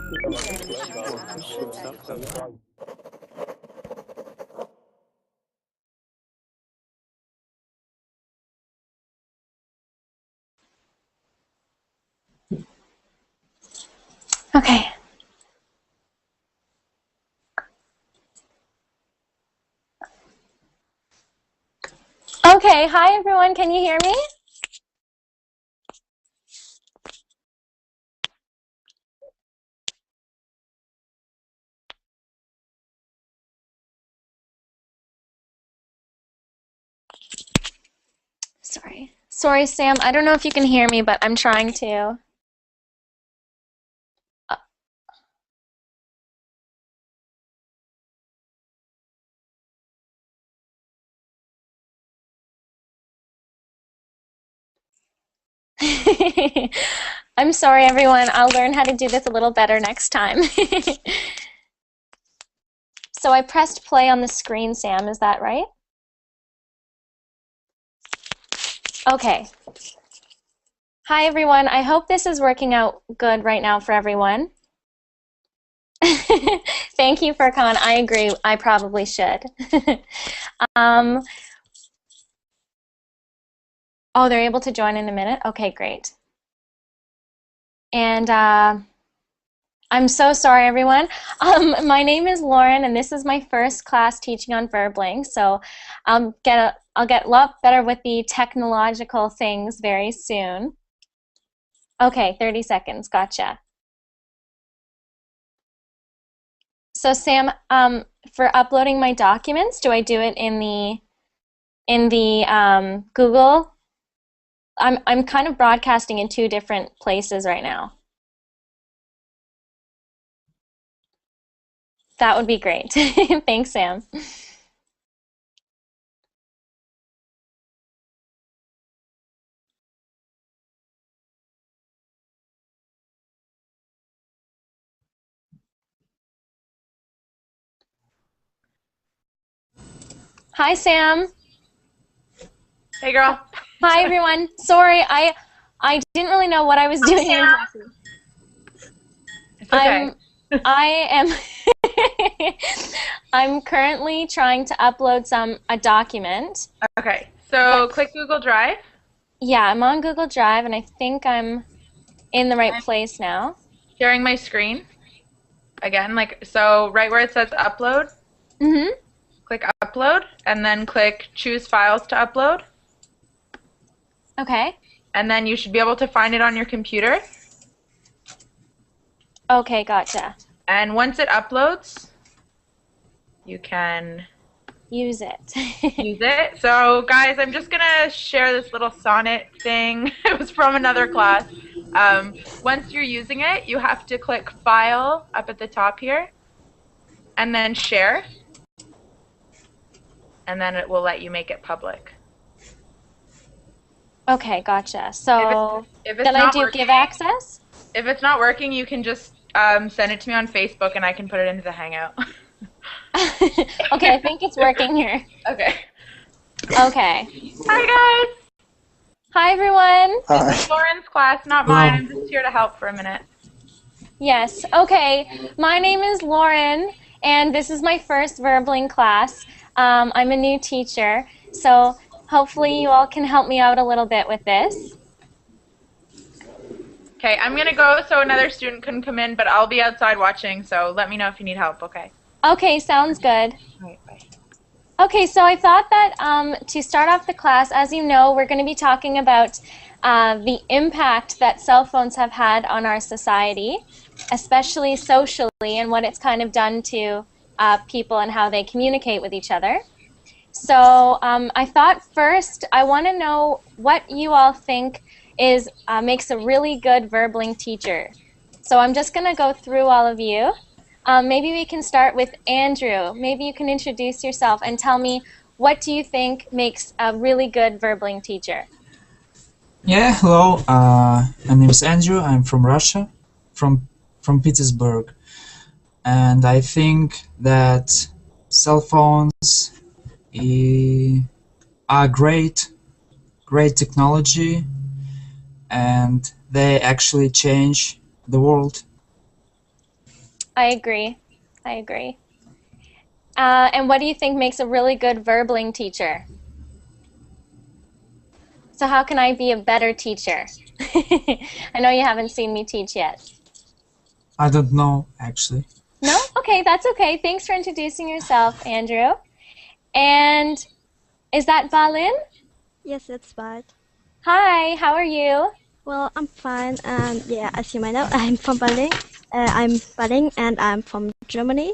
Okay. Okay, hi everyone, can you hear me? Sorry, Sam, I don't know if you can hear me, but I'm trying to. I'm sorry, everyone. I'll learn how to do this a little better next time. So I pressed play on the screen, Sam, is that right? Okay. Hi, everyone. I hope this is working out good right now for everyone. Thank you for coming. I agree. I probably should. Oh, they're able to join in a minute? Okay, great. And I'm so sorry, everyone. My name is Lauren, and this is my first class teaching on Verbling, so I'll get a lot better with the technological things very soon. Okay, 30 seconds. Gotcha. So Sam, for uploading my documents, do I do it in the Google? I'm kind of broadcasting in two different places right now. That would be great. Thanks, Sam. Hi, Sam. Hey, girl. Hi, everyone. Sorry, I didn't really know what I was doing exactly. It's okay. I am I'm currently trying to upload a document. Okay, so click Google Drive. Yeah, I'm on Google Drive, and I think I'm in the right place now. Sharing my screen. Again, so right where it says upload, Mm-hmm. click upload, and then click choose files to upload. Okay. And then you should be able to find it on your computer. Okay, gotcha. And once it uploads, you can use it. use it. So guys, I'm just gonna share this little sonnet thing. It was from another class. Once you're using it, you have to click file up at the top here and then share, and then it will let you make it public. Okay, gotcha. So if it's then I not do working, give access? If it's not working, you can just send it to me on Facebook and I can put it into the Hangout. Okay, I think it's working here. Okay. Okay. Hi, guys. Hi, everyone. Hi. This is Lauren's class, not mine. I'm just here to help for a minute. Yes. Okay. My name is Lauren, and this is my first Verbling class. I'm a new teacher, so hopefully you all can help me out a little bit with this. Okay, I'm going to go so another student can come in, but I'll be outside watching, so let me know if you need help, okay? Okay, sounds good. All right, bye. Okay, so I thought that to start off the class, as you know, we're going to be talking about the impact that cell phones have had on our society, especially socially, and what it's kind of done to people and how they communicate with each other. So I thought first I want to know what you all think makes a really good Verbling teacher. So I'm just going to go through all of you. Maybe we can start with Andrew. Maybe you can introduce yourself and tell me what do you think makes a really good Verbling teacher? Yeah, hello. My name is Andrew. I'm from Russia, from Petersburg, and I think that cell phones are great technology, and they actually change the world. I agree. I agree. And what do you think makes a really good verbling teacher? So how can I be a better teacher? I know you haven't seen me teach yet. I don't know, actually. No? Okay, that's okay. Thanks for introducing yourself, Andrew. And is that Balin? Yes, that's right. Hi, how are you? Well, I'm fine, and yeah, as you might know, I'm from Berlin. I'm Berlin, and I'm from Germany.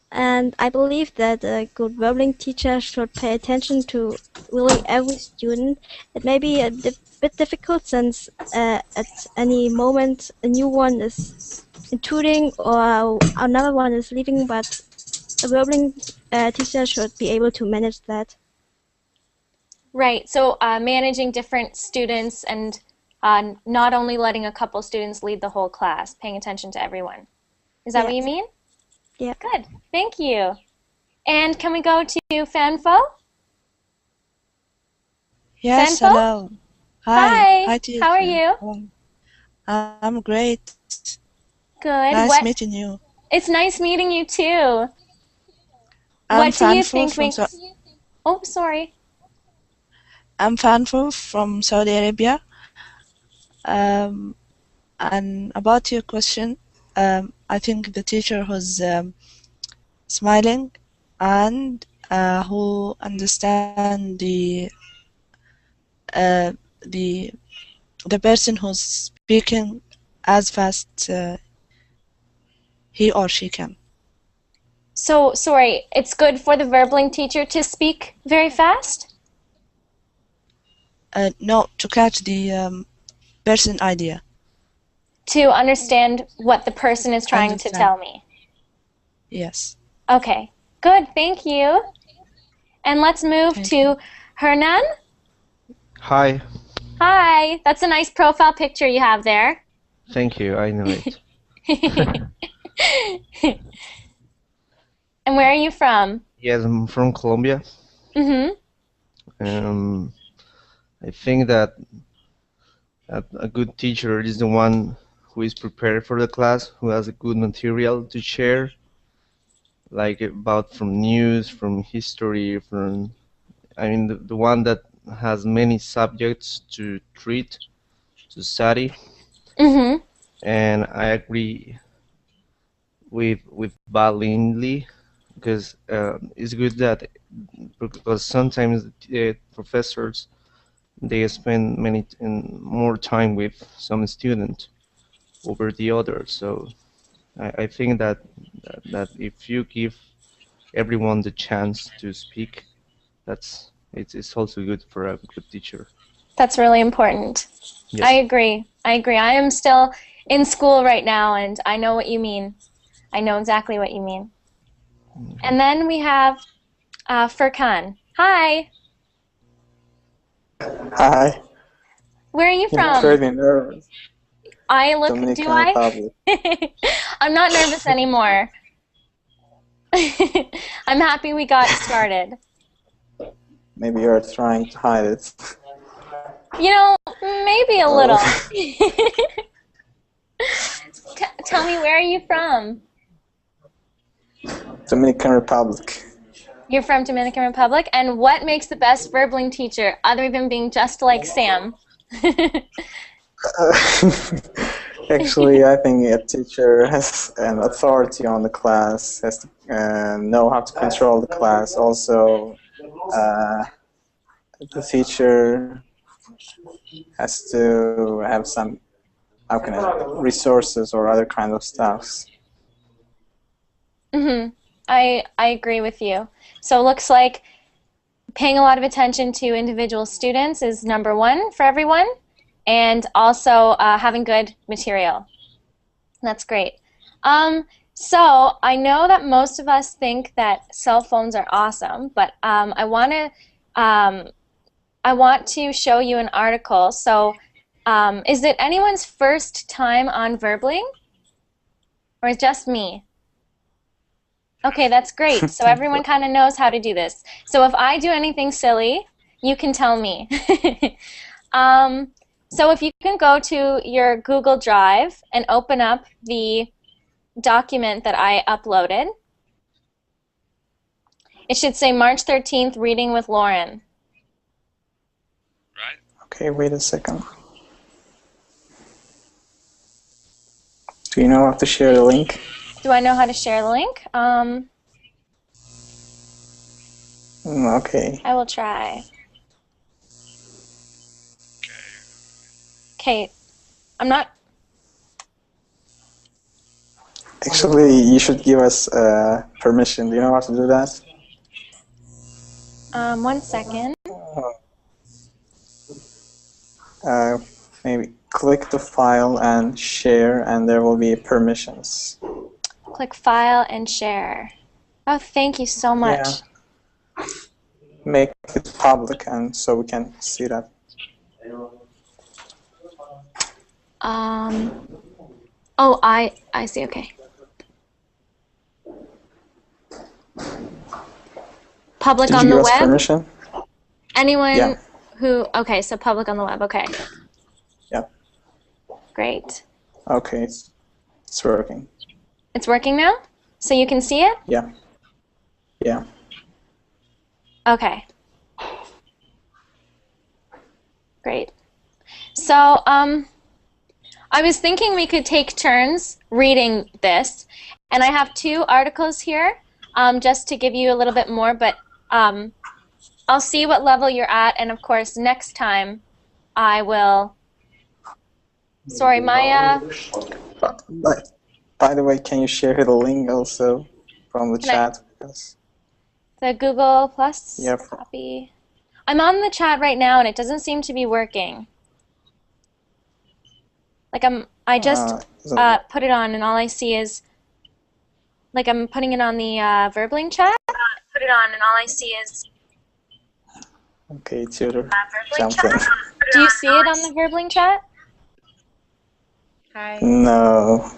And I believe that a good verbal teacher should pay attention to really every student. It may be a bit difficult since at any moment a new one is intruding or another one is leaving, but a verbal teacher should be able to manage that. Right, so managing different students and not only letting a couple students lead the whole class, paying attention to everyone. Is that what you mean? Yeah. Good, thank you. And can we go to Fanfo? Yes, Fanfo? hello. Hi. Hi, teacher. How are you? I'm great. Good. Nice meeting you. It's nice meeting you too. I'm What do you Fanfo think from makes... Oh, sorry. I'm Fanfo from Saudi Arabia. And about your question, I think the teacher who's smiling and who understand the person who's speaking as fast he or she can. So, sorry, it's good for the verbling teacher to speak very fast? No, to catch the person idea. To understand what the person is trying to tell me. Yes. Okay, good, thank you. And let's move to Hernan. Hi. Hi, that's a nice profile picture you have there. Thank you, I know it. And where are you from? Yes, I'm from Colombia. Mm-hmm. I think that a good teacher is the one who is prepared for the class, who has a good material to share, like from news, from history, the one that has many subjects to treat, to study. Mm-hmm. And I agree with Balin Lee, because it's good because sometimes professors they spend more time with some student over the other. So I think that if you give everyone the chance to speak, it's also good for a good teacher. That's really important. Yes. I agree. I am still in school right now, and I know what you mean. I know exactly what you mean. Mm-hmm. And then we have Furkan. Hi. Hi. Where are you from? I'm very nervous. I look. Dominican Do I? Republic. I'm not nervous anymore. I'm happy we got started. Maybe you're trying to hide it. You know, maybe a little. Tell me, where are you from? Dominican Republic. You're from Dominican Republic, and what makes the best verbling teacher other than being just like Sam? Actually, I think a teacher has an authority on the class, has to know how to control the class. Also, the teacher has to have some, resources or other kind of stuff. Mm-hmm. I agree with you. So it looks like paying a lot of attention to individual students is number one for everyone, and also having good material. That's great. So I know that most of us think that cell phones are awesome, but I want to show you an article. So is it anyone's first time on Verbling? Or just me? Okay, that's great. So everyone kind of knows how to do this. So if I do anything silly, you can tell me. So if you can go to your Google Drive and open up the document that I uploaded. It should say March 13th, reading with Lauren. Right. Okay, wait a second. Do you know how to share the link? Do I know how to share the link? Okay. I will try. Okay. I'm not... Actually, you should give us permission. Do you know how to do that? 1 second. Maybe click the file and share, and there will be permissions. Click File and Share. Oh, thank you so much. Yeah. Make it public, and so we can see that. Oh, I see. Okay. Public Did on you the give us web. permission? Anyone Yeah. who? Okay, so public on the web. Okay. Yep. Great. Okay, it's working. It's working now. So you can see it. Yeah. Yeah. Okay. Great. So I was thinking we could take turns reading this, and I have 2 articles here, just to give you a little bit more, but I'll see what level you're at, and of course next time I will... Sorry, Maya. By the way, can you share the link also from the chat? Because The Google Plus Yeah. copy. I'm on the chat right now, and it doesn't seem to be working. Like I just put it on, and all I see is, like, I'm putting it on the Verbling chat. Put it on, and all I see is. Okay, tutor, jump in. Do you see it on the Verbling chat? Hi. No,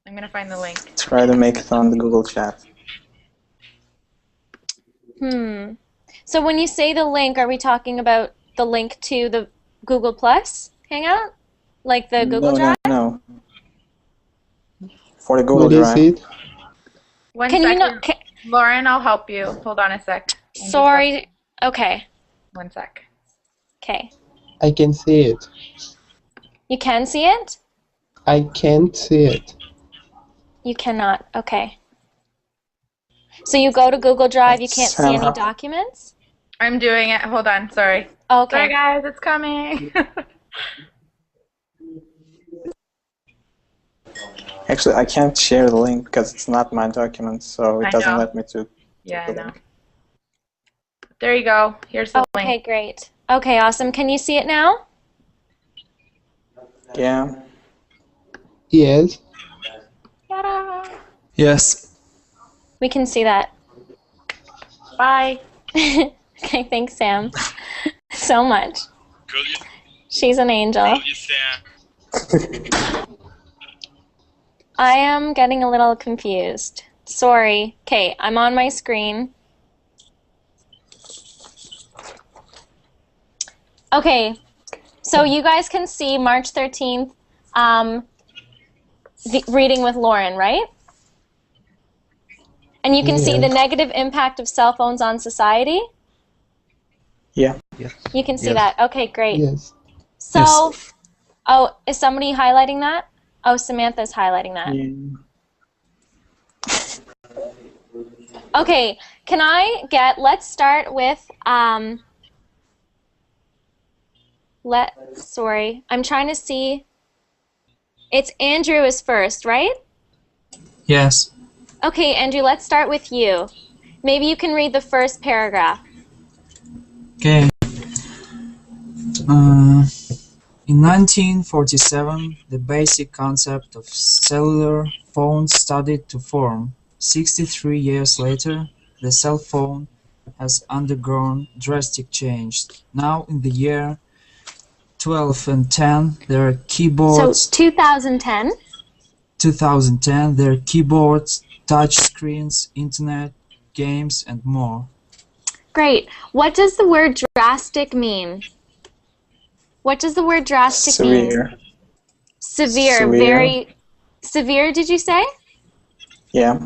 I'm gonna find the link. try to make it on the Google chat. So when you say the link, are we talking about the link to the Google Plus Hangout? Like the Google Drive? No. For the Google What is Drive. it? One Can second. you not... Lauren, I'll help you. Hold on a sec. Sorry. Okay. 1 sec. Okay. I can see it. You can see it? I can't see it. You cannot. Okay. So you go to Google Drive, you can't see any Somehow. documents? I'm doing it. Hold on. Sorry. Okay. Sorry, guys. It's coming. Actually, I can't share the link because it's not my document, so it I doesn't know. let me to. Yeah, I know. There you go. Here's the Okay, link. great. Okay, awesome. Can you see it now? Yeah. Yes. Ta-da. Yes. We can see that. Bye. Okay, thanks, Sam. So much. Brilliant, She's an angel. brilliant, Sam. I am getting a little confused. Sorry. Okay, I'm on my screen. Okay, so you guys can see March 13th, the reading with Lauren, right? And you can see the negative impact of cell phones on society. Yeah. Yes. You can see Yes. that. Okay, great. Yes. So, oh, is somebody highlighting that? Oh, Samantha's highlighting that. Okay, can I get, let's start with, sorry, I'm trying to see, it's Andrew is first, right? Yes. Okay, Andrew, let's start with you. Maybe you can read the first paragraph. Okay. In 1947, the basic concept of cellular phones started to form. 63 years later, the cell phone has undergone drastic change. Now, in the year 12 and 10, there are keyboards. So, 2010. 2010, there are keyboards, touch screens, internet, games, and more. Great. What does the word drastic mean? What does the word drastic mean? Severe. Severe. Severe. Very severe, did you say? Yeah.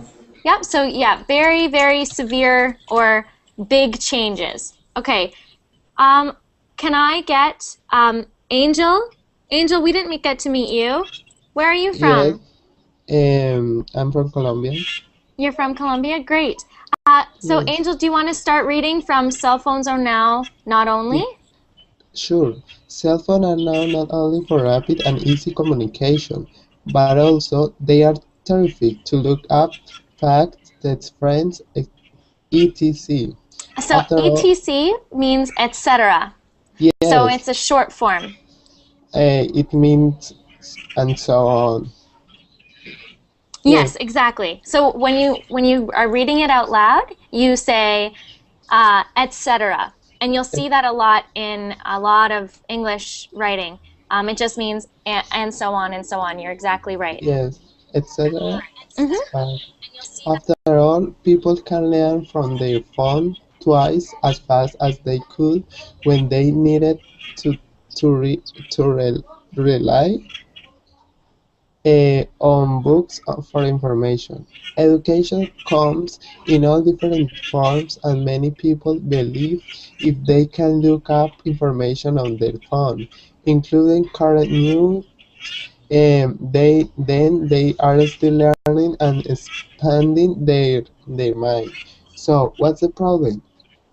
Yep, so yeah, very, very severe or big changes. Okay, can I get Angel? Angel, we didn't get to meet you. Where are you Yes. from? I'm from Colombia. You're from Colombia? Great. So Yes. Angel, do you want to start reading from Cell Phones Are Now Not Only? Sure. Cell phones are now not only for rapid and easy communication, but also they are terrific to look up facts, text friends, etc. So After all, ETC means etc. So yes, it's a short form. it means and so on. Yes, exactly. So when you are reading it out loud, you say etc. And you'll see that a lot in a lot of English writing. It just means and so on and so on. You're exactly right. Yes, etc. Mhm. After all, people can learn from their phone twice as fast as they could when they needed to to re, to rely on books for information. Education comes in all different forms, and many people believe if they can look up information on their phone, including current news, they are still learning and expanding their mind. So what's the problem?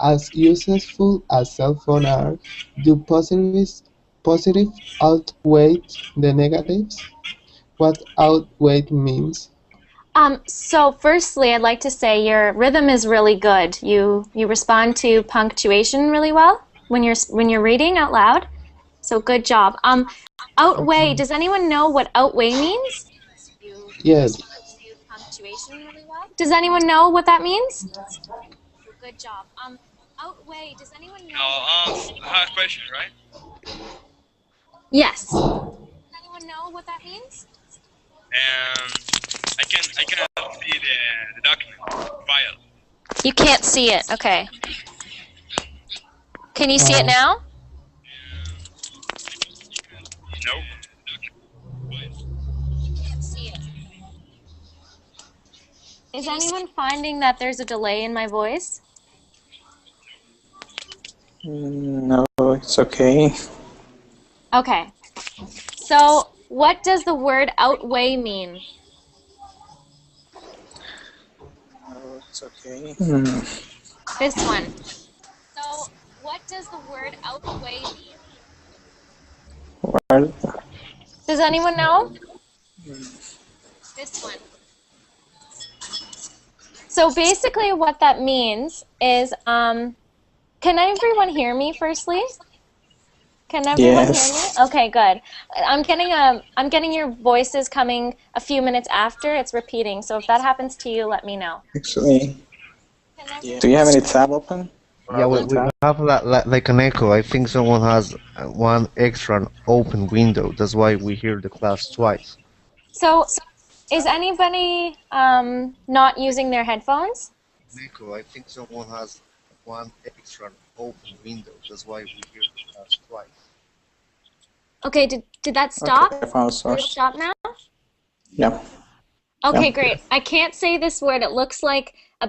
As useful as cell phones are, do positive outweigh the negatives? What outweigh means? So firstly, I'd like to say your rhythm is really good. You respond to punctuation really well when you're reading out loud. So good job. Outweigh. Does anyone know what outweigh means? Yes. Does anyone know what that means? Good job. Outweigh. Does anyone know? I have a question, right? Yes. Does anyone know what that means? I can see the document file. You can't see it. Okay. Can you see it now? No. Is anyone finding that there's a delay in my voice? No, it's okay. Okay. So, what does the word outweigh mean? No, it's okay. This one. So, what does the word outweigh mean? Well, Does anyone know? This one. So basically what that means is, can everyone hear me firstly? Can everyone hear me? Okay, good. I'm getting your voices coming a few minutes after. It's repeating. So if that happens to you, let me know. Actually, do you have any tab open? Yeah, we have like an echo. I think someone has one extra open window. That's why we hear the class twice. So, is anybody not using their headphones? Echo. I think someone has one extra open window. That's why we hear the class twice. Okay, did that stop? Okay, I found the Did it source. stop now? Yeah. Okay, Yeah. great. I can't say this word. It looks like a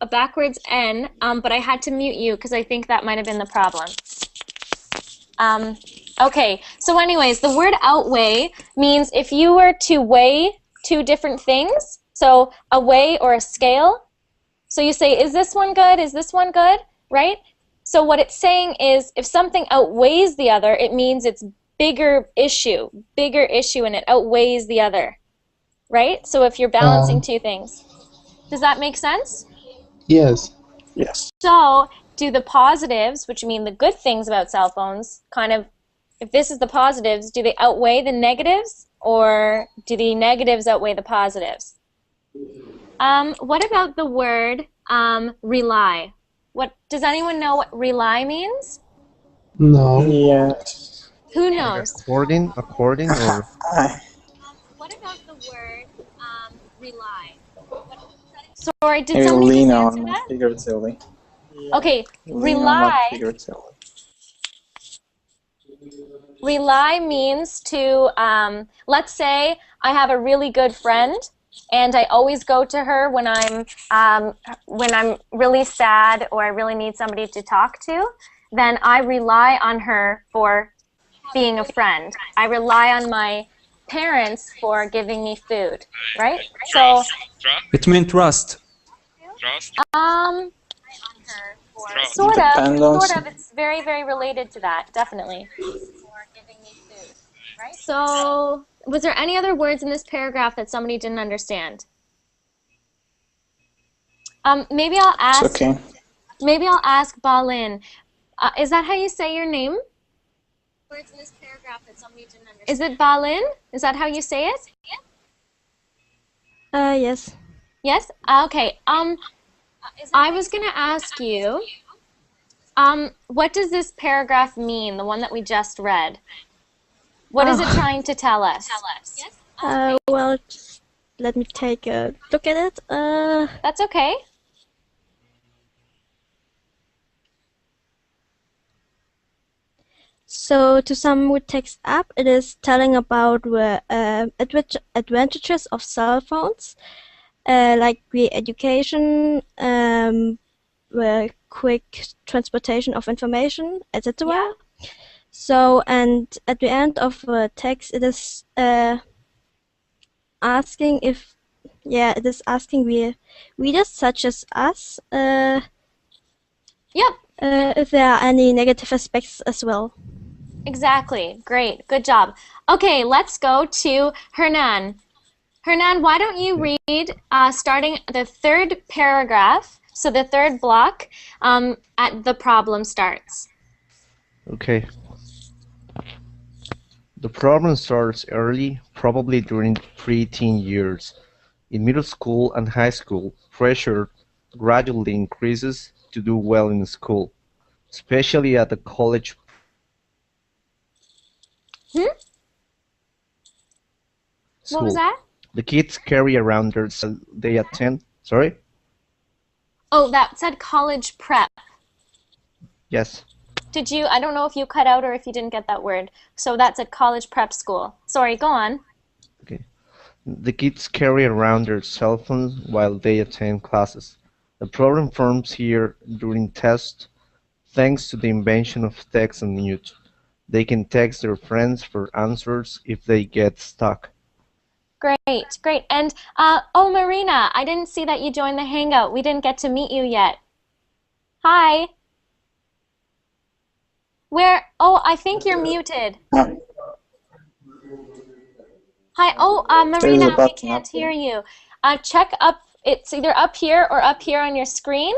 backwards N, but I had to mute you because I think that might have been the problem. Okay, so anyways, the word outweigh means if you were to weigh two different things, so a weigh or a scale, so you say, is this one good? Is this one good? Right? So what it's saying is if something outweighs the other, it means it's bigger issue, and it outweighs the other. Right? So if you're balancing two things. Does that make sense? Yes. Yes. So do the positives, which mean the good things about cell phones, kind of, if this is the positives, do they outweigh the negatives, or do the negatives outweigh the positives? What about the word rely? What does anyone know what rely means? No. Yes. Who knows? According, or What about the word rely? Sorry, did Maybe somebody lean just answer on that? figuratively. Okay, Lean on rely. figuratively. Rely means to, let's say I have a really good friend and I always go to her when I'm really sad or I really need somebody to talk to. Then I rely on her for being a friend. I rely on my parents for giving me food, right? So, It means trust. Trust. sort Dependence. of. It's very, very related to that, definitely. So, was there any other words in this paragraph that somebody didn't understand? Maybe I'll ask. It's okay. Maybe I'll ask Balin. Is that how you say your name? Words in this paragraph that somebody didn't understand. Is it Balin? Is that how you say it? Yes. Yes? Okay. I was going to ask you, what does this paragraph mean, the one that we just read? What is it trying to tell us? Well, just let me take a look at it. That's okay. So to sum with text up, it is telling about the advantages of cell phones, like the education, the quick transportation of information, etc. Yeah. So, and at the end of the text, it is asking if, it is asking the readers such as us, Yep. if there are any negative aspects as well. Exactly. Great. Good job. Okay, let's go to Hernan. Hernan, why don't you read starting the third paragraph, so the third block, at the problem starts. Okay. The problem starts early, probably during pre-teen years. In middle school and high school, pressure gradually increases to do well in school, especially at the college. What was that? The kids carry around their they attend. Sorry? Oh, that said college prep. Yes. Did you? I don't know if you cut out or if you didn't get that word. So that's at college prep school. Sorry, go on. Okay. The kids carry around their cell phones while they attend classes. The problem forms here during tests thanks to the invention of text and mute. They can text their friends for answers if they get stuck. Great, great. And, oh, Marina, I didn't see that you joined the Hangout. We didn't get to meet you yet. Hi. Where? Oh, I think you're muted. Hi. Oh, Marina, we can't hear you. Check up. It's either up here or up here on your screen.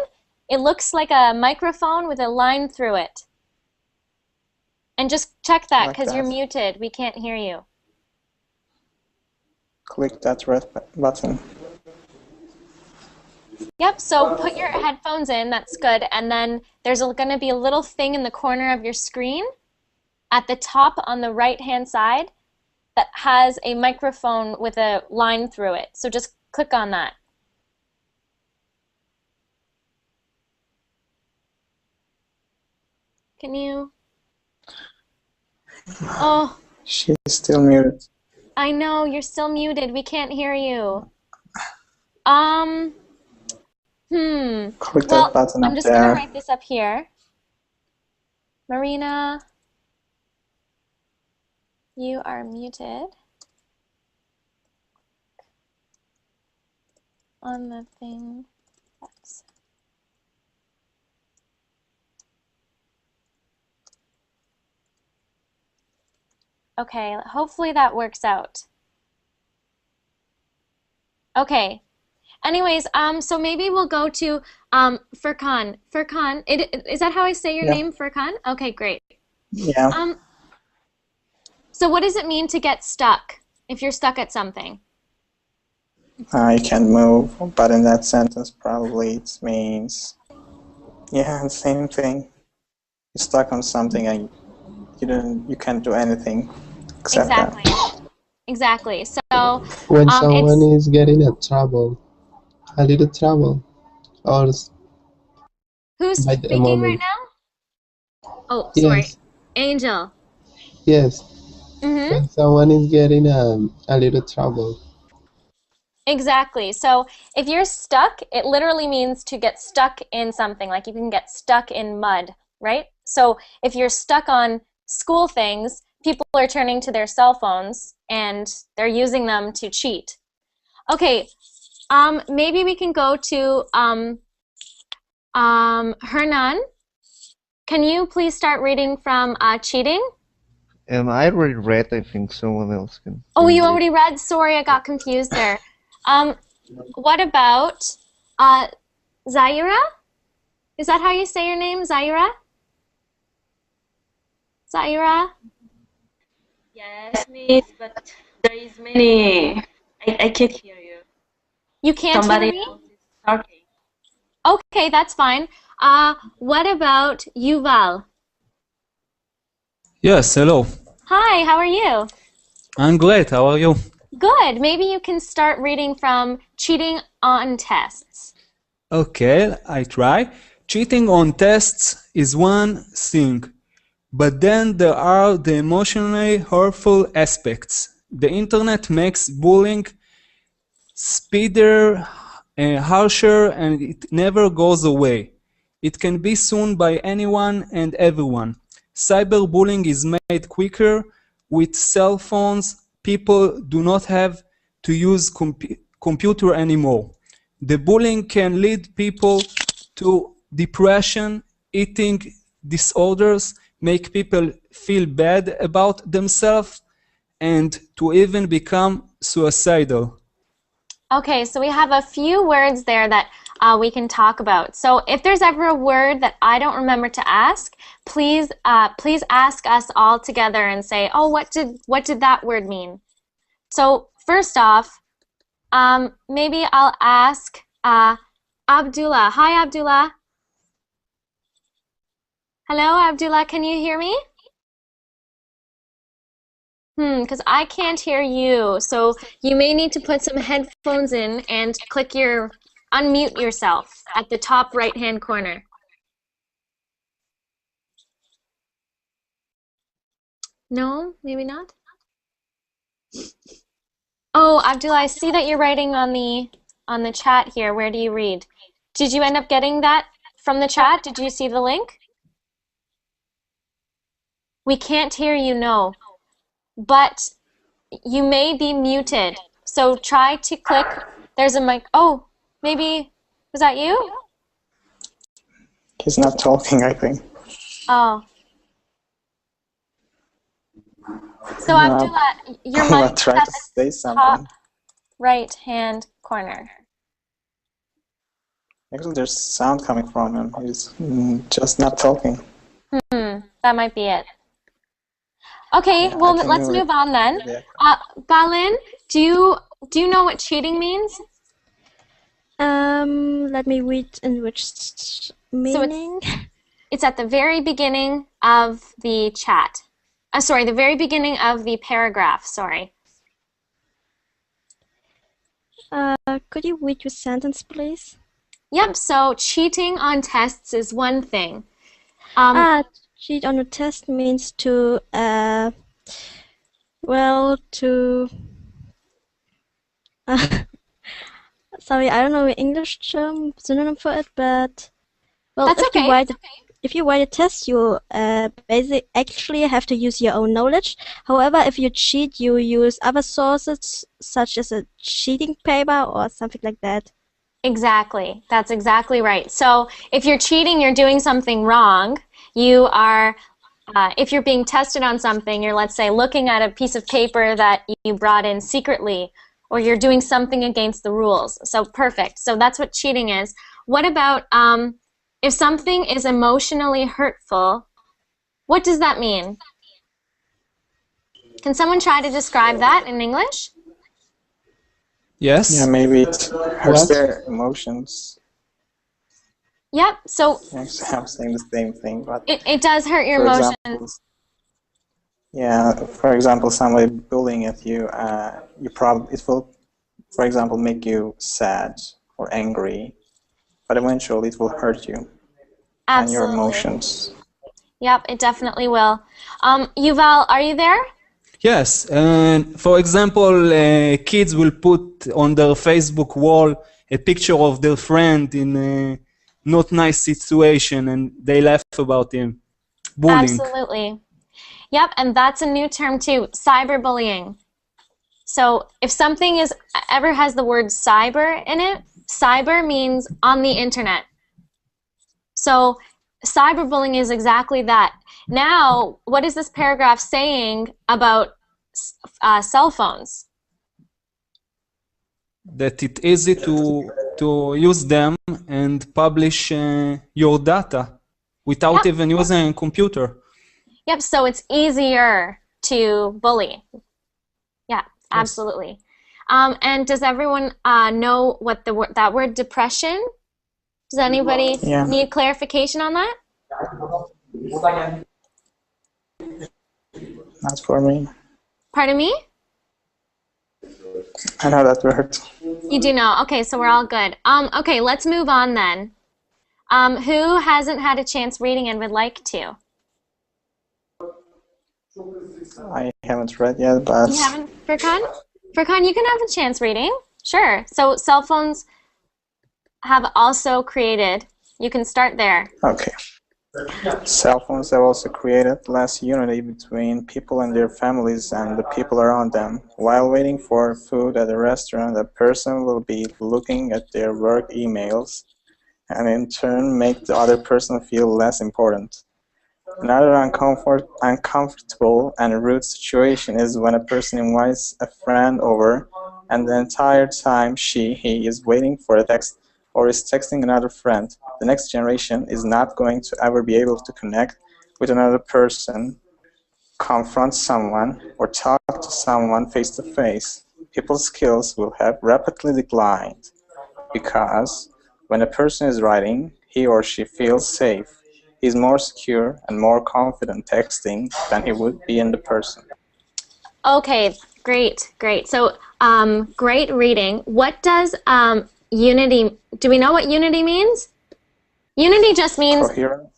It looks like a microphone with a line through it. And just check that because you're muted. We can't hear you. Click that red button. Yep, so put your headphones in, that's good, and then there's going to be a little thing in the corner of your screen at the top on the right-hand side that has a microphone with a line through it. So just click on that. Can you? Oh. She's still muted. I know, you're still muted. We can't hear you. Click that button I'm up just going to there. write this up here. Marina, you are muted on the thing. That's... Okay, hopefully that works out. Okay. Anyways, so maybe we'll go to Furkan. Furkan, is that how I say your name, Furkan? Okay, great. Yeah. So what does it mean to get stuck if you're stuck at something? You can move, but in that sentence probably it means, the same thing. You're stuck on something and you can't do anything except that. Exactly. So when someone is getting a little trouble, or who's speaking right now? Oh, sorry, yes. Angel. Yes. Mm-hmm. When someone is getting a little trouble. Exactly. So if you're stuck, it literally means to get stuck in something. Like you can get stuck in mud, right? So if you're stuck on school things, people are turning to their cell phones and they're using them to cheat. Okay, maybe we can go to Hernan. Can you please start reading from cheating? I already read. I think someone else can. Oh, you already read? Sorry, I got confused there. What about Zaira? Is that how you say your name, Zaira? Zaira? Yes, miss, but there is many. I can't hear you. You can't Somebody hear me? else is talking. Okay, that's fine. What about Yuval? Yes, hello. Hi, how are you? I'm great. How are you? Good. Maybe you can start reading from Cheating on Tests. Okay, I try. Cheating on tests is one thing, but then there are the emotionally hurtful aspects. The internet makes bullying speedier and harsher, and it never goes away. It can be seen by anyone and everyone. Cyberbullying is made quicker with cell phones. People do not have to use computer anymore. The bullying can lead people to depression, eating disorders, make people feel bad about themselves, and to even become suicidal. Okay, so we have a few words there that we can talk about. So if there's ever a word that I don't remember to ask, please ask us all together and say, oh, what did that word mean? So first off, maybe I'll ask Abdullah. Hi, Abdullah. Hello, Abdullah, can you hear me? Because I can't hear you, so you may need to put some headphones in and unmute yourself at the top right-hand corner. No, maybe not. Oh, Abdullah, I see that you're writing on the chat here. Where do you read? Did you end up getting that from the chat? Did you see the link? We can't hear you, no. But you may be muted. So try to click. There's a mic. Oh, maybe, was that you? He's not talking, I think. Oh. So Abdullah, your mic is Try at to the say something. top right-hand corner. Actually, there's sound coming from him. He's just not talking. That might be it. Okay, Yeah, well, let's move on then. Balin, do you know what cheating means? Let me read in which meaning. So it's at the very beginning of the chat. Sorry, the very beginning of the paragraph, sorry. Could you read your sentence, please? Yep, so cheating on tests is one thing. Cheat on a test means to, sorry, I don't know the English term synonym for it, but well, that's okay. If you write a test, you actually have to use your own knowledge. However, if you cheat, you use other sources, such as a cheating paper or something like that. Exactly. That's exactly right. So if you're cheating, you're doing something wrong. You are, if you're being tested on something, you're, let's say, looking at a piece of paper that you brought in secretly, or you're doing something against the rules. So perfect. So that's what cheating is. What about if something is emotionally hurtful, what does that mean? Can someone try to describe that in English? Yes. Yeah, maybe it hurts their emotions. Yep. So Actually, I'm saying the same thing, but it does hurt your emotions. For example, somebody bullying at you, it will, for example, make you sad or angry, but eventually it will hurt you and your emotions. Yep, it definitely will. Yuval, are you there? Yes, and for example, kids will put on their Facebook wall a picture of their friend in a not nice situation, and they laugh about him. Bullying. Absolutely. Yep, and that's a new term too, cyberbullying. So if something ever has the word cyber in it, cyber means on the internet. So cyberbullying is exactly that. Now, what is this paragraph saying about cell phones? That it's easy to use them and publish your data without even using a computer. Yep, so it's easier to bully. Yeah, absolutely. And does everyone know what that word depression? Does anybody need clarification on that? Not for me. Pardon me? I know that word. You do know. Okay, so we're all good. Okay, let's move on then. Who hasn't had a chance reading and would like to? I haven't read yet, but... You haven't, Furkan? Furkan, you can have a chance reading. Sure. So cell phones have also created, you can start there. Okay. Cell phones have also created less unity between people and their families and the people around them. While waiting for food at a restaurant, a person will be looking at their work emails and in turn make the other person feel less important. Another uncomfortable and rude situation is when a person invites a friend over and the entire time he is waiting for a text or is texting another friend. The next generation is not going to ever be able to connect with another person, confront someone, or talk to someone face to face. People's skills will have rapidly declined because when a person is writing, he or she feels safe. He's more secure and more confident texting than he would be in the person. Okay, great. So, great reading. What does unity, do we know what unity means? Unity just means... Coherence.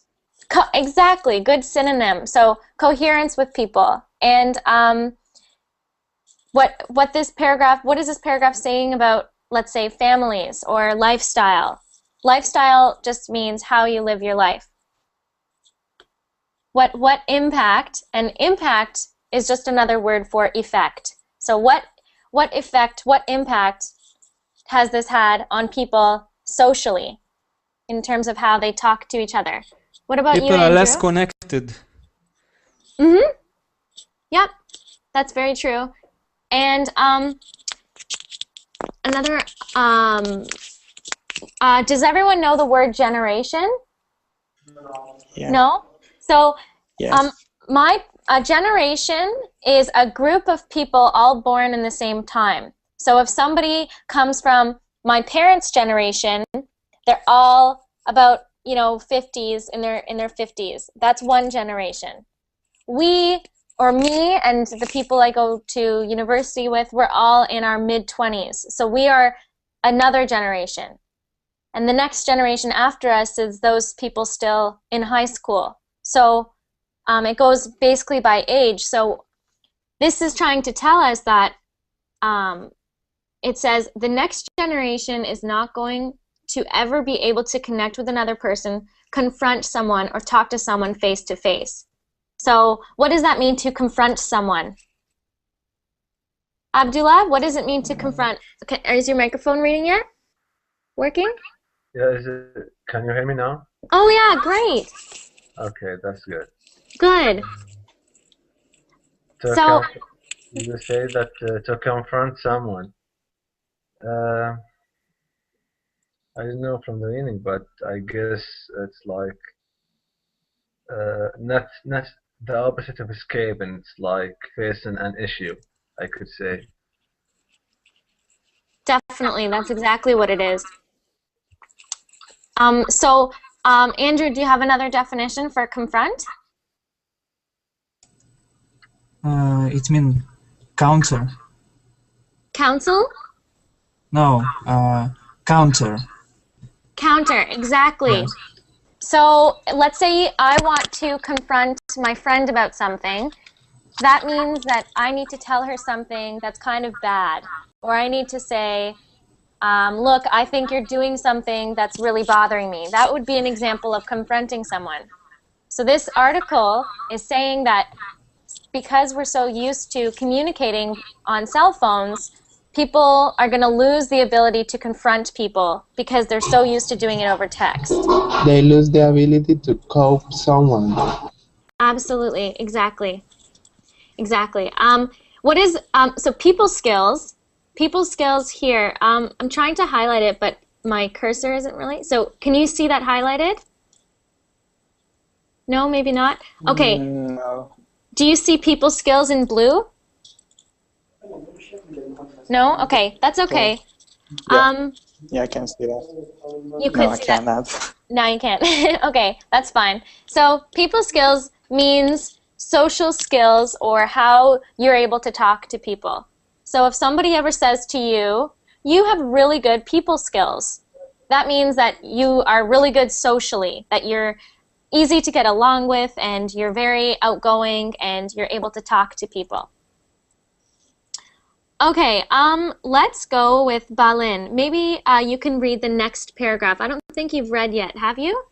Exactly, good synonym. So, coherence with people. And what is this paragraph saying about, let's say, families or lifestyle? Lifestyle just means how you live your life. What impact, and impact is just another word for effect. So what effect, what impact has this had on people socially in terms of how they talk to each other? What about people you, Andrew? People are less connected. Mm-hmm. Yep, that's very true. And another, does everyone know the word generation? Yeah. No? So, yes. A generation is a group of people all born in the same time. So if somebody comes from my parents' generation, they're all about 50s, in their 50s. That's one generation. We, or me and the people I go to university with, we're all in our mid-20s. So we are another generation. And the next generation after us is those people still in high school. So it goes basically by age. So this is trying to tell us that it says the next generation is not going to ever be able to connect with another person, confront someone, or talk to someone face to face. So what does that mean to confront someone? Abdullah, what does it mean to confront? Is your microphone reading yet? Working? Yeah, can you hear me now? Oh yeah, great. Okay, that's good. Good. You say that to confront someone. I didn't know from the beginning, but I guess it's like not the opposite of escape, and it's like facing an issue, I could say. Definitely, that's exactly what it is. Andrew, do you have another definition for confront? It means counter. Counsel? No, counter. Counter, exactly. Yes. So let's say I want to confront my friend about something. that means that I need to tell her something that's kind of bad. Or I need to say, look, I think you're doing something that's really bothering me. That would be an example of confronting someone. So this article is saying that because we're so used to communicating on cell phones, people are going to lose the ability to confront people because they're so used to doing it over text. They lose the ability to cope someone. Absolutely, exactly. Exactly. What is, so people skills here, I'm trying to highlight it, but my cursor isn't really, so can you see that highlighted? No, maybe not? Okay. No. Do you see people skills in blue? No? Okay, that's okay. Yeah, I can see that. You could No, I see that. cannot. No, you can't. Okay, that's fine. So people skills means social skills or how you're able to talk to people. So if somebody ever says to you, you have really good people skills, that means that you are really good socially, that you're easy to get along with and you're very outgoing and you're able to talk to people. Okay, let's go with Balin. Maybe you can read the next paragraph. I don't think you've read yet, have you?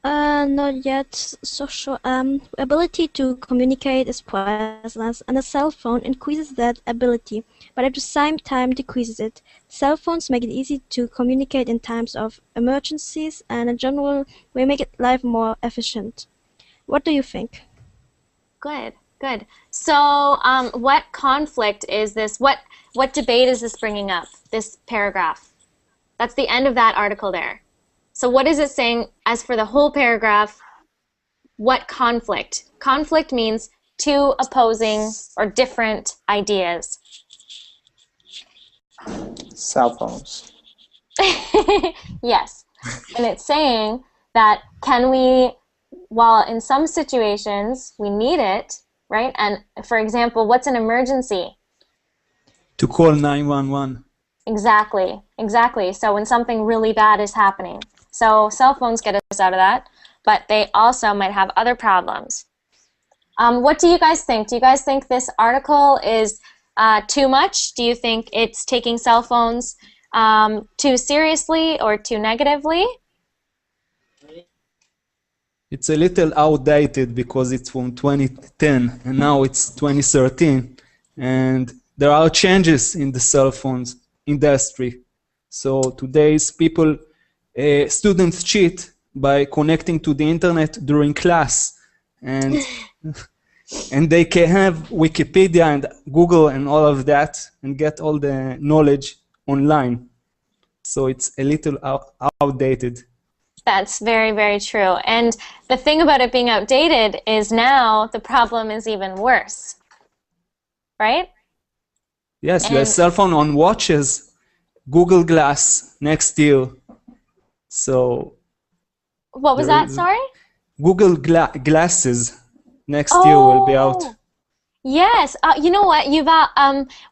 Not yet. Social ability to communicate is priceless, and a cell phone increases that ability, but at the same time decreases it. Cell phones make it easy to communicate in times of emergencies, and in general, we make life more efficient. What do you think? Good, good. So, what conflict is this? What debate is this bringing up? This paragraph. That's the end of that article there. So what is it saying as for the whole paragraph? What conflict? Conflict means two opposing or different ideas. Cell phones. Yes. And it's saying that can we, while in some situations we need it, right? And for example, what's an emergency? To call 911. Exactly, exactly. So when something really bad is happening. So cell phones get us out of that, but they also might have other problems. What do you guys think? Do you guys think this article is too much? Do you think it's taking cell phones too seriously or too negatively? It's a little outdated because it's from 2010 and now it's 2013, and there are changes in the cell phones industry. So today's people, students cheat by connecting to the internet during class, and and they can have Wikipedia and Google and all of that and get all the knowledge online. So it's a little outdated. That's very, very true. And the thing about it being outdated is now the problem is even worse, right? Yes, you have cell phone on watches, Google Glass next year. So what was that? Sorry? Google glasses next year will be out. Yes. You know what, Yuval?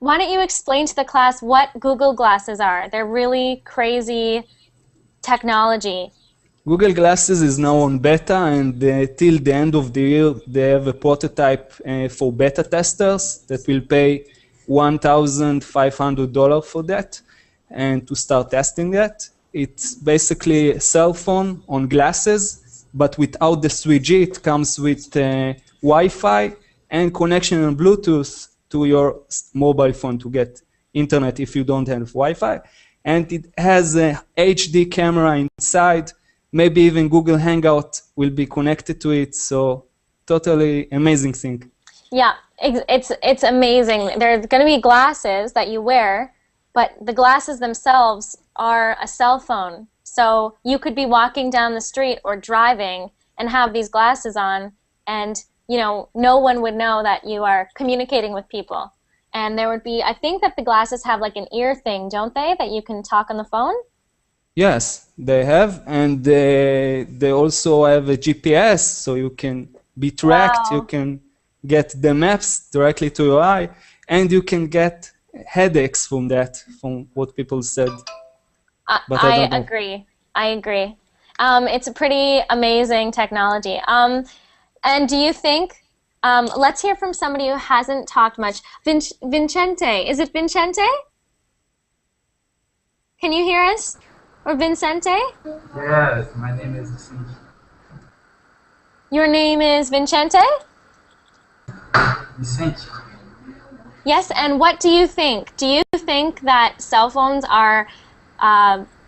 Why don't you explain to the class what Google glasses are? They're really crazy technology. Google Glasses is now on beta, and till the end of the year, they have a prototype for beta testers that will pay $1,500 for that, and to start testing that. It's basically a cell phone on glasses, but without the 3G. It comes with Wi-Fi and connection on Bluetooth to your mobile phone to get internet if you don't have Wi-Fi. And it has a HD camera inside. Maybe even Google Hangout will be connected to it. So totally amazing thing. Yeah, it's amazing. There are going to be glasses that you wear, but the glasses themselves are a cell phone. So you could be walking down the street or driving and have these glasses on, and no one would know that you are communicating with people. And there would be, I think that the glasses have like an ear thing, don't they, that you can talk on the phone? Yes, they have, and they also have a GPS, so you can be tracked. Wow. You can get the maps directly to your eye, and you can get headaches from that, from what people said. But I don't know. Agree. I agree. It's a pretty amazing technology. And do you think Let's hear from somebody who hasn't talked much. Vincente, is it Vincente? Can you hear us? Or Vincente? Yes, my name is Vicente. Your name is Vincente? Vicente. Yes, and what do you think? Do you think that cell phones are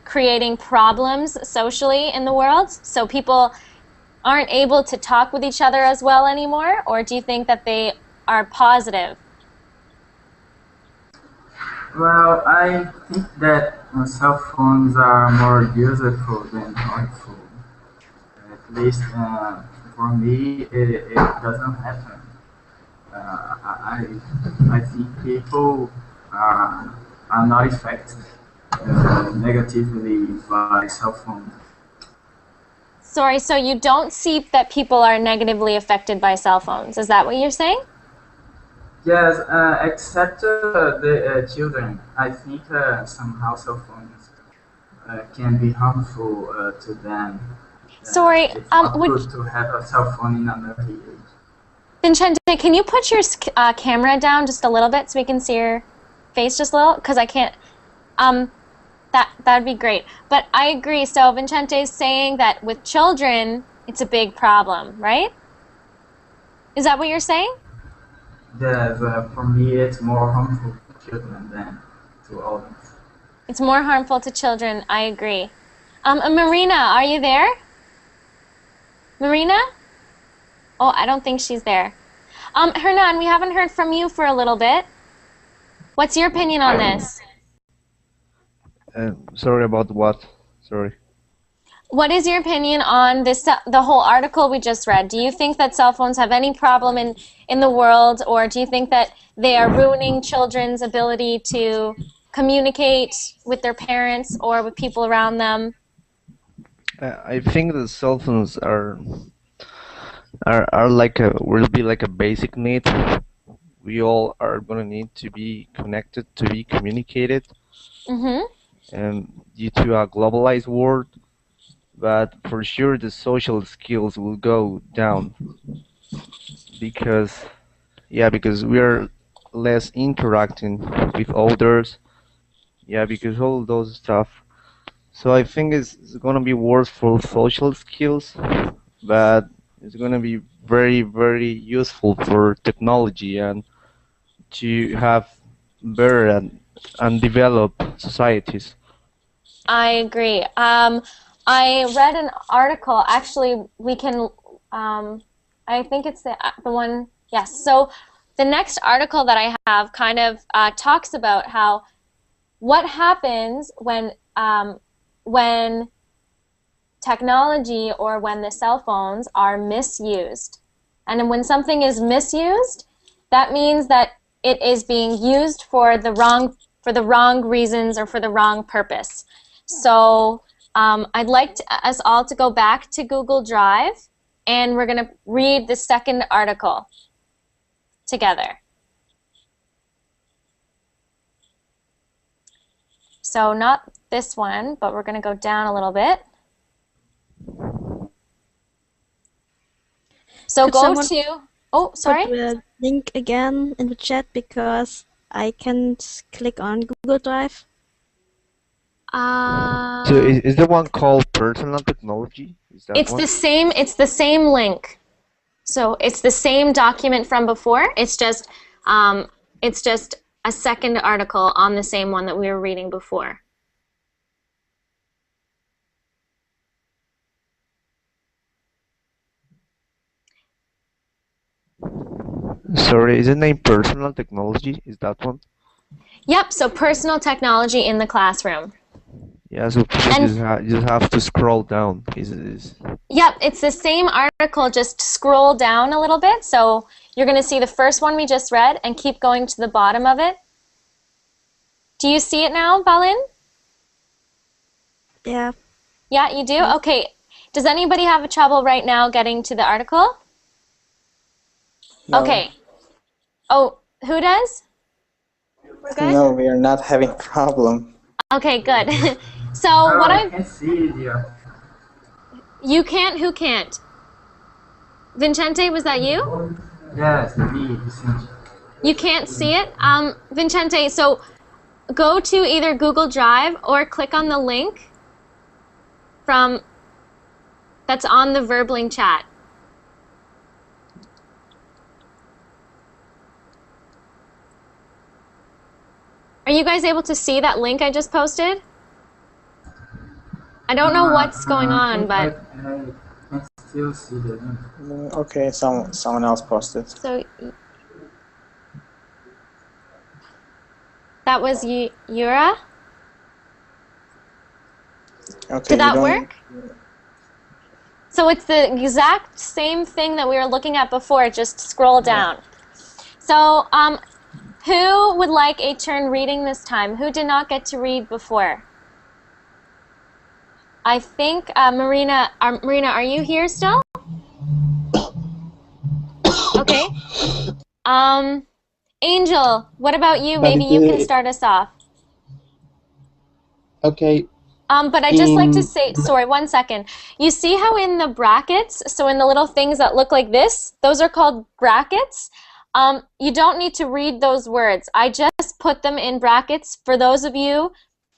creating problems socially in the world? So people aren't able to talk with each other as well anymore? Or do you think that they are positive? Well, I think that cell phones are more useful than harmful. At least for me, it doesn't happen. I think people are not affected negatively by cell phones. Sorry, so you don't see that people are negatively affected by cell phones. Is that what you're saying? Yes, except the children. I think somehow cell phones can be harmful to them. Sorry, it's not good to have a cell phone in another age. Vincente, can you put your camera down just a little bit so we can see your face just a little? Because I can't. That'd be great. But I agree. So Vincente is saying that with children, it's a big problem, right? Is that what you're saying? Yes, for me, it's more harmful to children than to adults. It's more harmful to children. I agree. Marina, are you there? Marina? Oh, I don't think she's there. Hernan, we haven't heard from you for a little bit. What's your opinion on this? Sorry about what? Sorry. What is your opinion on this, the whole article we just read? Do you think that cell phones have any problem in the world, or do you think that they are ruining children's ability to communicate with their parents or with people around them? I think the cell phones are will be like a basic need. We all are gonna need to be connected, to be communicated, due to a globalized world. But for sure, the social skills will go down because we are less interacting with others. Yeah, because all those stuff. So I think it's gonna be worse for social skills, but it's gonna be very, very useful for technology and to have better and develop societies. I agree. I read an article. Actually, we can. I think it's the one. Yes. So the next article that I have kind of talks about how what happens when technology or when the cell phones are misused. And when something is misused, that means that it is being used for the wrong reasons or for the wrong purpose. So I'd like us all to go back to Google Drive, and we're going to read the second article together. So not this one, but we're going to go down a little bit. So Could go someone to, oh, sorry? put the link again in the chat because I can't click on Google Drive. So is the one called personal technology? Is that It's one? it's the same link. So it's the same document from before. It's just a second article on the same one that we were reading before. Sorry, is it named personal technology? Is that one? Yep, so personal technology in the classroom. Yeah, so people just have to scroll down. Yep, it's the same article, just scroll down a little bit. So you're going to see the first one we just read and keep going to the bottom of it. Do you see it now, Balin? Yeah. Yeah, you do? Okay. Does anybody have trouble right now getting to the article? No. Okay. Oh, who does? We're good? No, we are not having problem. Okay, good. So what I can see it, yeah. You can't? Who can't? Vincente, was that you? Yes, the V is in. You can't see it? Vincente, so go to either Google Drive or click on the link from that's on the Verbling chat. Are you guys able to see that link I just posted? I don't know what's going on, but I still see the link. Okay, someone else posted. so that was Yura. Okay, Did that you don't- work? So it's the exact same thing that we were looking at before, just scroll down. So who would like a turn reading this time? Who did not get to read before? I think Marina, are you here still? Okay. Angel, what about you? Maybe you can start us off. Okay. But I'd just like to say, sorry, 1 second. You see how in the brackets, so in the little things that look like this, those are called brackets. You don't need to read those words. I just put them in brackets for those of you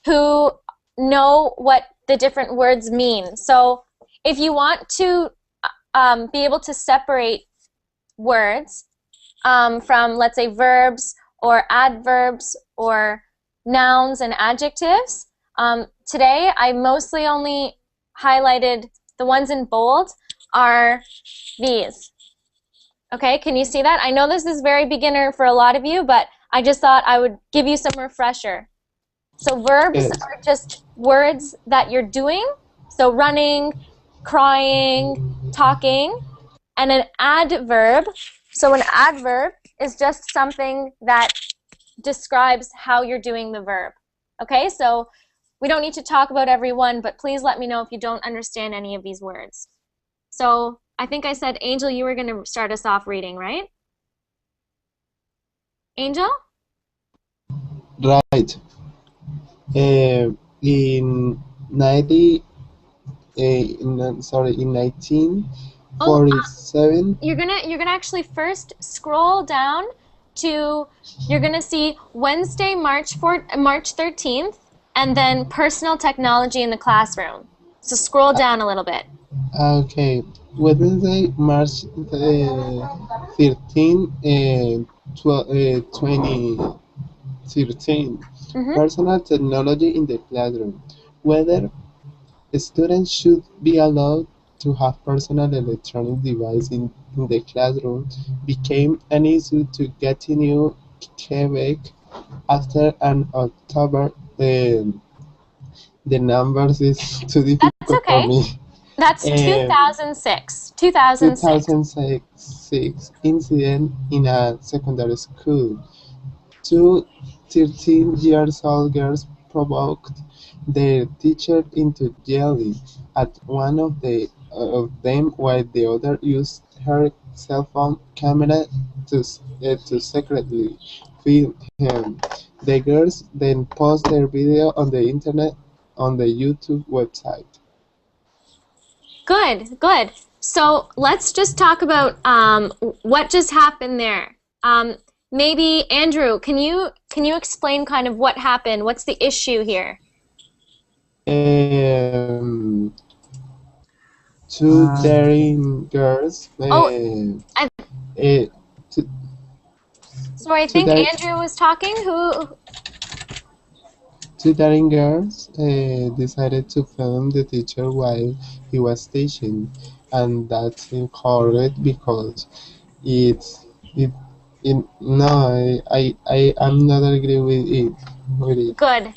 who know what the different words mean. So if you want to be able to separate words from, let's say, verbs or adverbs or nouns and adjectives, today I mostly only highlighted the ones in bold are these. Okay, can you see that? I know this is very beginner for a lot of you, but I just thought I would give you some refresher. So verbs are just words that you're doing, so running, crying, talking, and an adverb. So an adverb is just something that describes how you're doing the verb. Okay, so we don't need to talk about every one, but please let me know if you don't understand any of these words. So I think I said, Angel, you were going to start us off reading, right? Angel? Right. In 1947. You're gonna actually first scroll down to, you're gonna see Wednesday, March 13th, and then personal technology in the classroom. So scroll down a little bit. Okay. Wednesday, March 13, 2013. Personal technology in the classroom. Whether students should be allowed to have personal electronic devices in the classroom became an issue to get in New Quebec after an October. The numbers is too difficult for me. That's 2006. 2006 incident in a secondary school. Two 13-year-old girls provoked their teacher into yelling at one of them while the other used her cell phone camera to secretly film him. The girls then post their video on the internet on the YouTube website. Good, good. So let's just talk about what just happened there. Maybe Andrew, can you explain kind of what happened? What's the issue here? Two daring girls. Sorry, I think Andrew was talking. Two daring girls decided to film the teacher while he was teaching, and that's incorrect because I'm not agree with it. Good.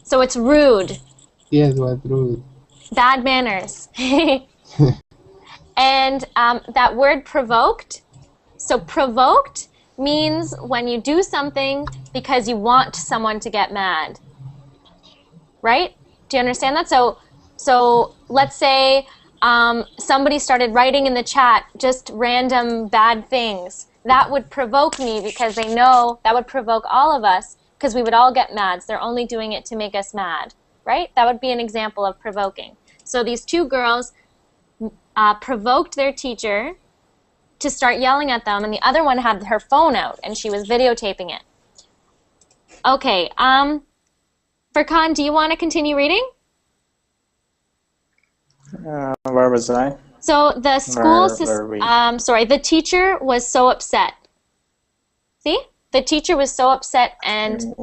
So it's rude. Yes, what rude? Bad manners. And that word provoked. So provoked means when you do something because you want someone to get mad. Right? Do you understand that? So let's say somebody started writing in the chat just random bad things. That would provoke me because they know that would provoke all of us because we would all get mad. So they're only doing it to make us mad. Right? That would be an example of provoking. So these two girls provoked their teacher to start yelling at them, and the other one had her phone out and she was videotaping it. Okay, Furkan, do you want to continue reading? Where was I? So the school, Where were we? sorry, the teacher was so upset. See? The teacher was so upset and...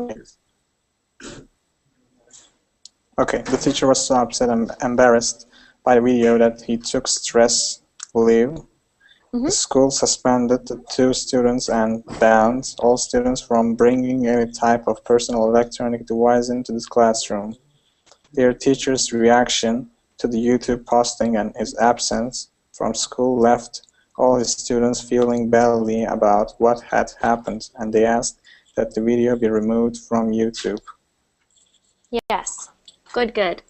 Okay, the teacher was so upset and embarrassed by the video that he took stress leave. The school suspended the 2 students and banned all students from bringing any type of personal electronic device into this classroom. Their teacher's reaction to the YouTube posting and his absence from school left all his students feeling badly about what had happened, and they asked that the video be removed from YouTube. Yes. Good, good.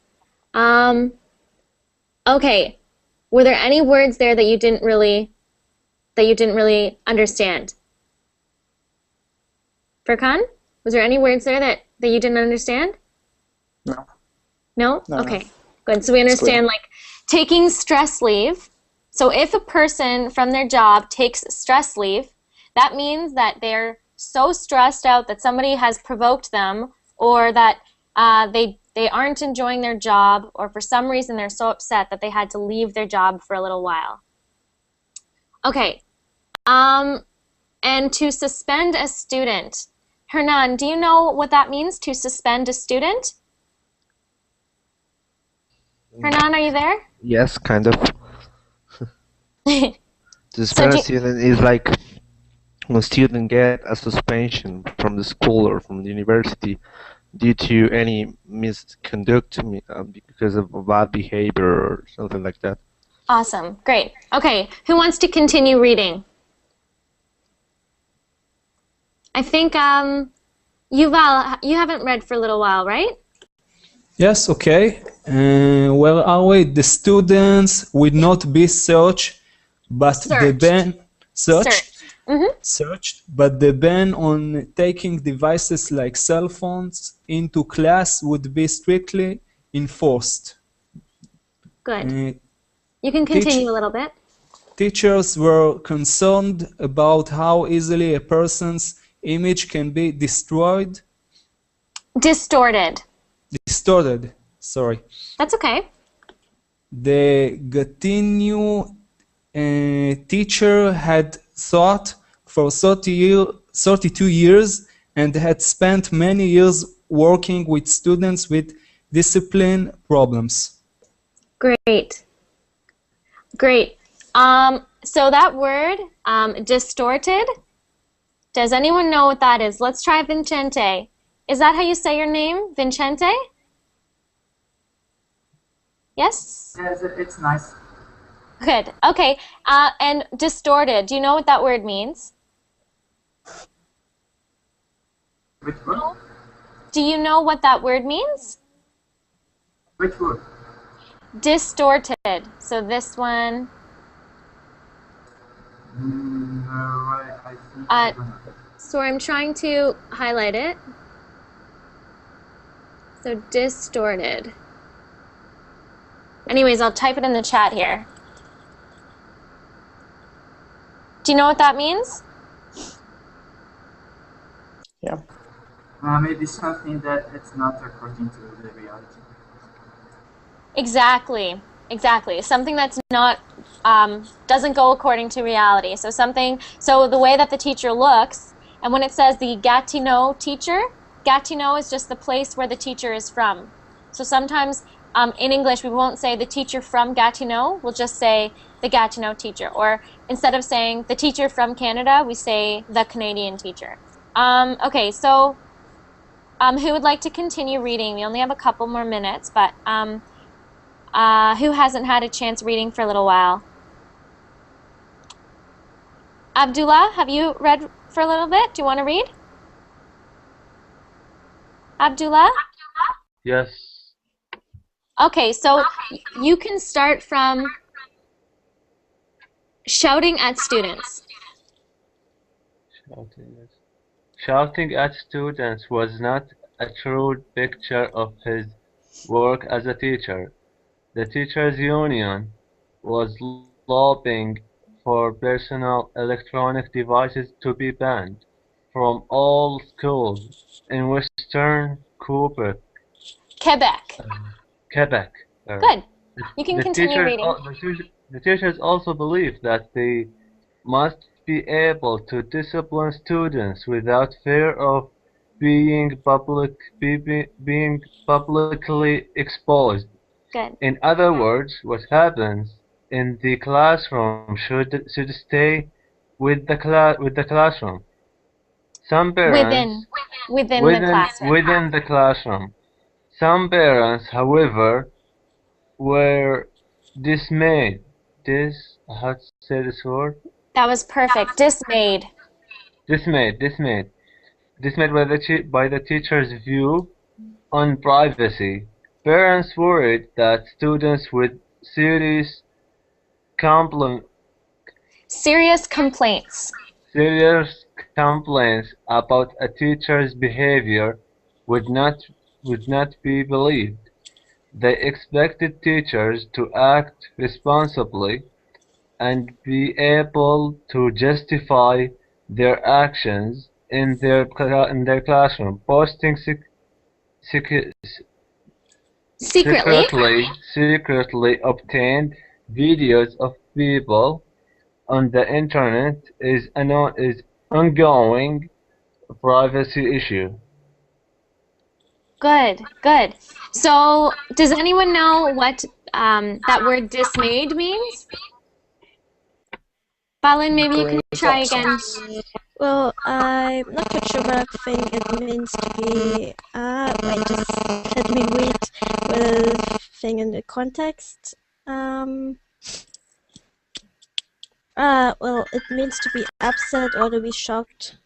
Okay. Were there any words there that you didn't really understand? Furkan? Was there any words there that you didn't understand? No. No? No, Okay. no. Good. So we understand like taking stress leave. So if a person from their job takes stress leave, that means that they're so stressed out that somebody has provoked them, or that they aren't enjoying their job, or for some reason they're so upset that they had to leave their job for a little while. Okay. And to suspend a student. Hernan, do you know what that means, to suspend a student? Hernan, are you there? Yes, kind of. To suspend a student is like when a student get a suspension from the school or from the university due to any misconduct because of bad behavior or something like that. Awesome. Great. Okay. Who wants to continue reading? I think, Yuval, you haven't read for a little while, right? Yes, okay. Where are we? The students will not be searched, but the ban searched, but the ban on taking devices like cell phones into class would be strictly enforced. Good. You can continue a little bit. Teachers were concerned about how easily a person's image can be destroyed. Distorted. Distorted, sorry. That's okay. The Gatineau teacher had taught for 32 years and had spent many years working with students with discipline problems. Great. Great. So that word, distorted, does anyone know what that is? Let's try Vincente. Is that how you say your name, Vincente? Yes? Yes, it's nice. Good. Okay. And distorted, do you know what that word means? Which word? Do you know what that word means? Which word? Distorted. So this one. No, I think I don't know. So I'm trying to highlight it. So distorted. Anyways, I'll type it in the chat here. Do you know what that means? Yeah. Maybe something that it's not according to the reality. Exactly. Exactly. Something that's not, doesn't go according to reality. So so the way that the teacher looks, and when it says the Gatineau teacher, Gatineau is just the place where the teacher is from. So sometimes in English we won't say the teacher from Gatineau, we'll just say the Gatineau teacher. Or instead of saying the teacher from Canada, we say the Canadian teacher. Okay, so who would like to continue reading? We only have a couple more minutes, but who hasn't had a chance reading for a little while? Abdullah, have you read for a little bit? Do you want to read? Abdullah? Yes. Okay, so you can start from shouting at students. Shouting at students was not a true picture of his work as a teacher. The teachers' union was lobbying for personal electronic devices to be banned from all schools in Western Quebec. Quebec. Good. You can continue reading. The teachers also believe that they must be able to discipline students without fear of being publicly exposed. Good. In other words, what happens in the classroom should stay with the classroom. Some parents within the classroom. within the classroom. Some parents, however, were dismayed. How to say this word? That was perfect. Dismayed. Dismayed by the teacher's view on privacy. Parents worried that students with serious complaints about a teacher's behavior would not be believed. They expected teachers to act responsibly and be able to justify their actions in their classroom, posting secretly obtained videos of people on the internet is ongoing privacy issue. Good. So, does anyone know what that word dismayed means? Balin, maybe you can try again. Well, I'm not quite sure what I think it means to be. Wait, just let me read the thing in the context. Well, it means to be upset or to be shocked.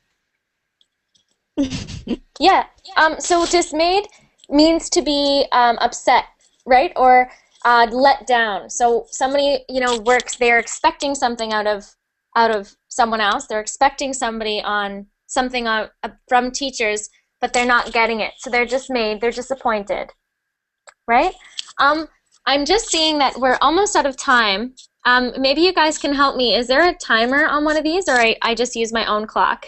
Yeah. So dismayed means to be upset, right? Or let down. So somebody, works. They're expecting something out of someone else. They're expecting something from teachers, but they're not getting it. So they're dismayed. They're disappointed, right? I'm just seeing that we're almost out of time. Maybe you guys can help me. Is there a timer on one of these, or I just use my own clock?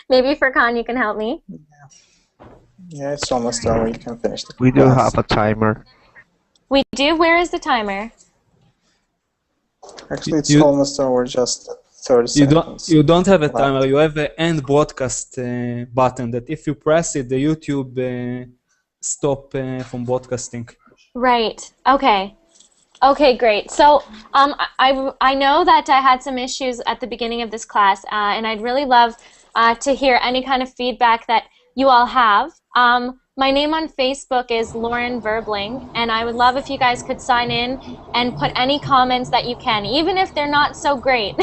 Maybe Furkan, you can help me. Yeah, it's almost over. You can finish the class. We do have a timer. We do? Where is the timer? Actually, it's almost over, just 30 seconds. You don't have a timer. You have an end broadcast button that if you press it, the YouTube stop from broadcasting. Right. Okay. Okay, great. So I know that I had some issues at the beginning of this class, and I'd really love to hear any kind of feedback that you all have. My name on Facebook is Lauren Verbling, and I would love if you guys could sign in and put any comments that you can, even if they're not so great.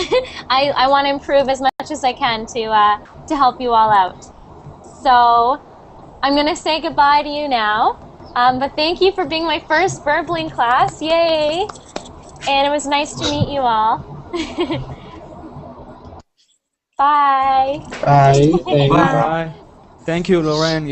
I want to improve as much as I can to help you all out. So I'm going to say goodbye to you now. But thank you for being my first Verbling class. Yay! And it was nice to meet you all. Bye. Bye. Bye. Thank you, Lauren.